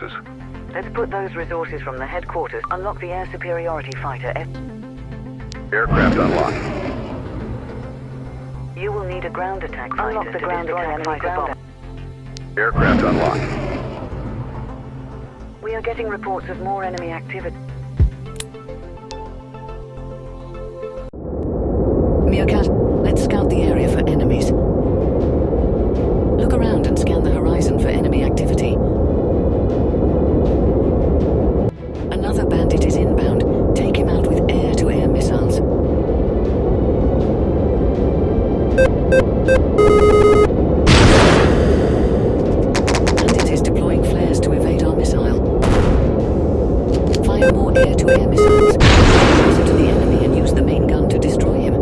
resources. Let's put those resources from the headquarters. Unlock the air superiority fighter. Aircraft unlocked. You will need a ground attack fighter. Unlock the ground attack fighter. Aircraft unlocked. We are getting reports of more enemy activity. Meerkat, let's scout the area for enemies. Look around and scan the horizon for enemy activity. Another bandit is inbound. Take him out with air-to-air missiles. Bandit is deploying flares to evade our missile. Fire more air-to-air missiles. Closer to the enemy and use the main gun to destroy him.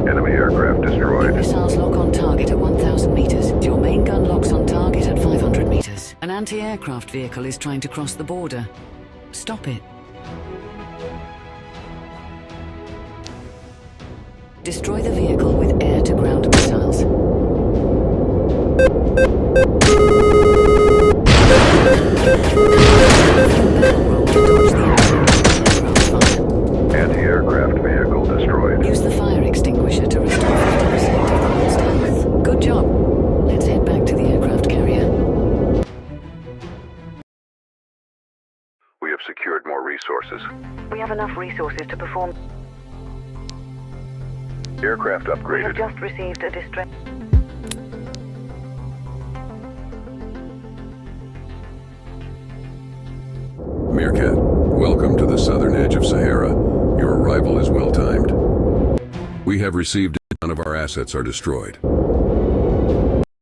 Enemy aircraft destroyed. Missiles lock on target at 1,000 meters. Your main gun locks on target at 500 meters. An anti-aircraft vehicle is trying to cross the border. Stop it. Destroy the vehicle with air-to-ground missiles. Roll to dodge the aircraft fire. Anti-aircraft vehicle destroyed. Use the fire extinguisher to restore 50% of the hull's health. Good job. Let's head back to the aircraft carrier. We have secured more resources. We have enough resources to perform. Aircraft We have upgraded. just received a distress. Meerkat, welcome to the southern edge of Sahara. Your arrival is well timed. We have received none of our assets are destroyed.